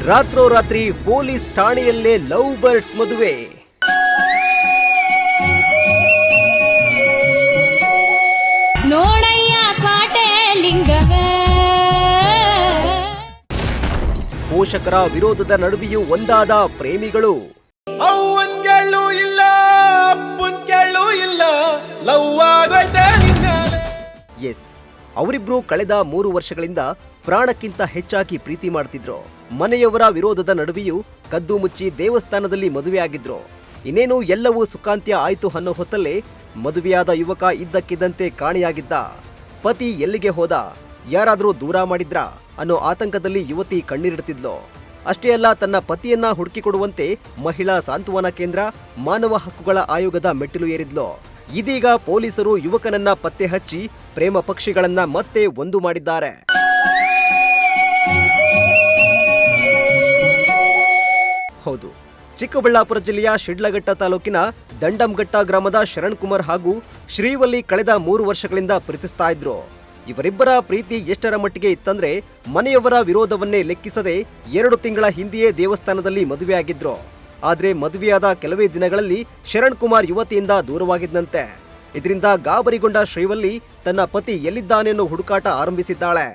ರಾತ್ರೋರಾತ್ರಿ police ಠಾಣೆಯಲ್ಲೇ love birds ಮದುವೆ. ನೋಡಯ್ಯ ಕಾಟೆ ಲಿಂಗವೇ. ಪೋಷಕರ ವಿರೋಧದ ನಡುವೆಯೂ ಒಂದಾದ ಪ್ರೇಮಿಗಳು. ಅವ್ವನ್ಗೆಲ್ಲೂ ಇಲ್ಲ ಅಪ್ಪನ್ಗೆಲ್ಲೂ ಇಲ್ಲ ಲವ್ ಆಗೈತೆ ನಿಂಗಲೇ. ಎಸ್, ಅವರಿಬ್ರು ಕಳೆದ 3 ವರ್ಷಗಳಿಂದ ಪ್ರಾಣಕ್ಕಿಂತ ಹೆಚ್ಚಾಗಿ ಪ್ರೀತಿ ಮಾಡ್ತಿದ್ರು. ಮನೆಯವರ ವಿರೋಧದ ನಡುವೆಯೂ ಕದ್ದು ಮುಚ್ಚಿ ದೇವಸ್ಥಾನದಲ್ಲಿ ಮದುವೆಯಾಗಿದ್ರು. ಇನ್ನೇನು ಎಲ್ಲವೂ ಸುಖಾಂತ್ಯ ಆಯ್ತು ಅನ್ನೋ ಹೊತ್ತಲ್ಲೇ ಮದುವೆಯಾದ ಯುವಕ ಇದ್ದಕ್ಕಿದ್ದಂತೆ ಕಾಣೆಯಾಗಿದ್ದ. ಪತಿ ಎಲ್ಲಿಗೆ ಹೋದ, ಯಾರಾದ್ರೂ ದೂರ ಮಾಡಿದ್ರಾ ಅನ್ನೋ ಆತಂಕದಲ್ಲಿ ಯುವತಿ ಕಣ್ಣೀರಿಡ್ತಿದ್ಲು. ಅಷ್ಟೇ ಅಲ್ಲ, ತನ್ನ ಪತಿಯನ್ನ ಹುಡುಕಿಕೊಡುವಂತೆ ಮಹಿಳಾ ಸಾಂತ್ವನ ಕೇಂದ್ರ, ಮಾನವ ಹಕ್ಕುಗಳ ಆಯೋಗದ ಮೆಟ್ಟಿಲು ಏರಿದ್ಲು. ಇದೀಗ ಪೊಲೀಸರು ಯುವಕನನ್ನ ಪತ್ತೆ ಹಚ್ಚಿ ಪ್ರೇಮ ಪಕ್ಷಿಗಳನ್ನ ಮತ್ತೆ ಒಂದು ಮಾಡಿದ್ದಾರೆ. ಹೌದು, ಚಿಕ್ಕಬಳ್ಳಾಪುರ ಜಿಲ್ಲೆಯ ಶಿಡ್ಲಘಟ್ಟ ತಾಲೂಕಿನ ದಂಡಂಘಟ್ಟ ಗ್ರಾಮದ ಶರಣ್ ಕುಮಾರ್ ಹಾಗೂ ಶ್ರೀವಲ್ಲಿ ಕಳೆದ 3 ವರ್ಷಗಳಿಂದ ಪ್ರೀತಿಸ್ತಾ ಇದ್ರು. ಇವರಿಬ್ಬರ ಪ್ರೀತಿ ಎಷ್ಟರ ಮಟ್ಟಿಗೆ ಇತ್ತಂದ್ರೆ ಮನೆಯವರ ವಿರೋಧವನ್ನೇ ಲೆಕ್ಕಿಸದೆ 2 ತಿಂಗಳ ಹಿಂದೆಯೇ ದೇವಸ್ಥಾನದಲ್ಲಿ ಮದುವೆಯಾಗಿದ್ರು. ಆದ್ರೆ ಮದುವೆಯಾದ ಕೆಲವೇ ದಿನಗಳಲ್ಲಿ ಶರಣ್ ಕುಮಾರ್ ಯುವತಿಯಿಂದ ದೂರವಾಗಿದ್ದಂತೆ. ಇದರಿಂದ ಗಾಬರಿಗೊಂಡ ಶ್ರೀವಲ್ಲಿ ತನ್ನ ಪತಿ ಎಲ್ಲಿದ್ದಾನೆನ್ನೋ ಹುಡುಕಾಟ ಆರಂಭಿಸಿದ್ದಾಳೆ.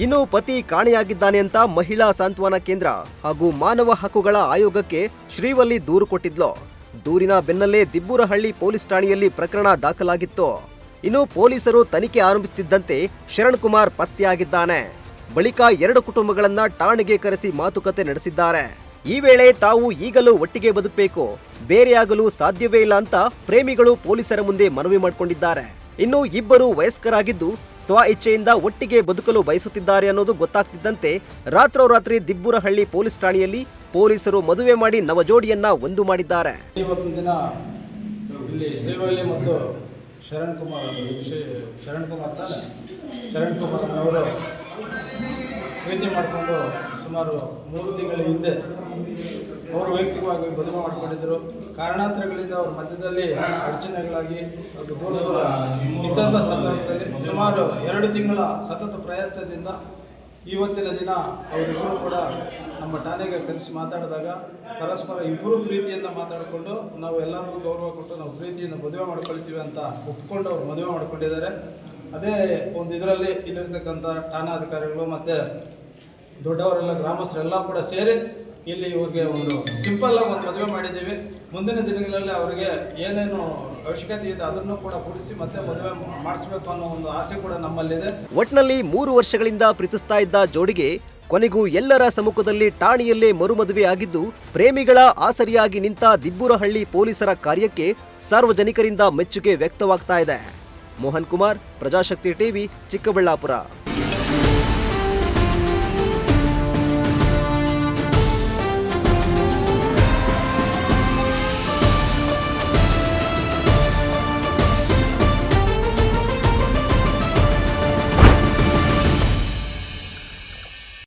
ಇನ್ನು ಪತಿ ಕಾಣೆಯಾಗಿದ್ದಾನೆ ಅಂತ ಮಹಿಳಾ ಸಾಂತ್ವನ ಕೇಂದ್ರ ಹಾಗೂ ಮಾನವ ಹಕ್ಕುಗಳ ಆಯೋಗಕ್ಕೆ ಶ್ರೀವಲ್ಲಿ ದೂರು ಕೊಟ್ಟಿದ್ಲು. ದೂರಿನ ಬೆನ್ನಲ್ಲೇ ದಿಬ್ಬೂರಹಳ್ಳಿ ಪೊಲೀಸ್ ಠಾಣೆಯಲ್ಲಿ ಪ್ರಕರಣ ದಾಖಲಾಗಿತ್ತು. ಇನ್ನು ಪೊಲೀಸರು ತನಿಖೆ ಆರಂಭಿಸುತ್ತಿದ್ದಂತೆ ಶರಣ್ ಕುಮಾರ್ ಪತ್ತೆಯಾಗಿದ್ದಾನೆ. ಬಳಿಕ 2 ಕುಟುಂಬಗಳನ್ನ ಠಾಣೆಗೆ ಕರೆಸಿ ಮಾತುಕತೆ ನಡೆಸಿದ್ದಾರೆ. ಈ ವೇಳೆ ತಾವು ಈಗಲೂ ಒಟ್ಟಿಗೆ ಬದುಕಬೇಕು, ಬೇರೆಯಾಗಲು ಸಾಧ್ಯವೇ ಇಲ್ಲ ಅಂತ ಪ್ರೇಮಿಗಳು ಪೊಲೀಸರ ಮುಂದೆ ಮನವಿ ಮಾಡಿಕೊಂಡಿದ್ದಾರೆ. ಇನ್ನು ಇಬ್ಬರು ವಯಸ್ಕರಾಗಿದ್ದು ಸ್ವ ಇಚ್ಛೆಯಿಂದ ಒಟ್ಟಿಗೆ ಬದುಕಲು ಬಯಸುತ್ತಿದ್ದಾರೆ ಅನ್ನೋದು ಗೊತ್ತಾಗ್ತಿದ್ದಂತೆ ರಾತ್ರೋರಾತ್ರಿ ದಿಬ್ಬೂರಹಳ್ಳಿ ಪೊಲೀಸ್ ಠಾಣೆಯಲ್ಲಿ ಪೊಲೀಸರು ಮದುವೆ ಮಾಡಿ ನವಜೋಡಿಯನ್ನ ಒಂದು ಮಾಡಿದ್ದಾರೆ. ಇವತ್ತಿನ ದಿನ ಇಲ್ಲಿ ಶ್ರೀವಳ್ಳಿ ಮತ್ತು ಶರಣ್ ಕುಮಾರ್ ಅವರು ಪ್ರೀತಿ ಮಾಡಿಕೊಂಡು ಸುಮಾರು 3 ತಿಂಗಳ ಹಿಂದೆ ಅವರು ವೈಯಕ್ತಿಕವಾಗಿ ಮದುವೆ ಮಾಡಿಕೊಂಡಿದ್ದರು. ಕಾರಣಾಂತರಗಳಿಂದ ಅವ್ರ ಮಧ್ಯದಲ್ಲಿ ಅಡಚಣೆಗಳಾಗಿ ಸ್ವಲ್ಪ ದೂರ ಇದ್ದಂಥ ಸಂದರ್ಭದಲ್ಲಿ ಸುಮಾರು 2 ತಿಂಗಳ ಸತತ ಪ್ರಯತ್ನದಿಂದ ಇವತ್ತಿನ ದಿನ ಅವರಿಬ್ಬರು ಕೂಡ ನಮ್ಮ ಠಾಣೆಗೆ ಕರೆಸಿ ಮಾತಾಡಿದಾಗ ಪರಸ್ಪರ ಇಬ್ಬರು ಪ್ರೀತಿಯಿಂದ ಮಾತಾಡಿಕೊಂಡು ನಾವು ಎಲ್ಲರಿಗೂ ಗೌರವ ಕೊಟ್ಟು ನಾವು ಪ್ರೀತಿಯಿಂದ ಮದುವೆ ಮಾಡ್ಕೊಳ್ತೀವಿ ಅಂತ ಒಪ್ಕೊಂಡು ಅವ್ರು ಮದುವೆ ಮಾಡ್ಕೊಂಡಿದ್ದಾರೆ. ಅದೇ ಒಂದು ಇದರಲ್ಲಿ ಇಲ್ಲಿರ್ತಕ್ಕಂಥ ಠಾಣಾಧಿಕಾರಿಗಳು ಮತ್ತು ದೊಡ್ಡವರೆಲ್ಲ ಗ್ರಾಮಸ್ಥರೆಲ್ಲ ಕೂಡ ಸೇರಿ ಇಲ್ಲಿ ಇವಾಗ ಒಂದು ಸಿಂಪಲ್ ಆಗಿ ಒಂದು ಮದುವೆ ಮಾಡಿದ್ದೀವಿ. ಮುಂದಿನ ದಿನಗಳಲ್ಲಿ ಅವರಿಗೆ ಏನೇನು ಅವಶ್ಯಕತೆ ಇದೆ ಅದನ್ನು ಕೂಡ ಕೂಡಿಸಿ ಮತ್ತೆ ಮದುವೆ ಮಾಡಿಸ್ಬೇಕು ಅನ್ನೋ ಒಂದು ಆಸೆ ಕೂಡ ನಮ್ಮಲ್ಲಿದೆ. ಒಟ್ನಲ್ಲಿ 3 ವರ್ಷಗಳಿಂದ ಪ್ರೀತಿಸ್ತಾ ಇದ್ದ ಜೋಡಿಗೆ ಕೊನೆಗೂ ಎಲ್ಲರ ಸಮ್ಮುಖದಲ್ಲಿ ಠಾಣೆಯಲ್ಲೇ ಮರುಮದುವೆ ಆಗಿದ್ದು, ಪ್ರೇಮಿಗಳ ಆಸರಿಯಾಗಿ ನಿಂತ ದಿಬ್ಬೂರಹಳ್ಳಿ ಪೊಲೀಸರ ಕಾರ್ಯಕ್ಕೆ ಸಾರ್ವಜನಿಕರಿಂದ ಮೆಚ್ಚುಗೆ ವ್ಯಕ್ತವಾಗ್ತಾ ಇದೆ. ಮೋಹನ್ ಕುಮಾರ್, ಪ್ರಜಾಶಕ್ತಿ ಟಿವಿ, ಚಿಕ್ಕಬಳ್ಳಾಪುರ.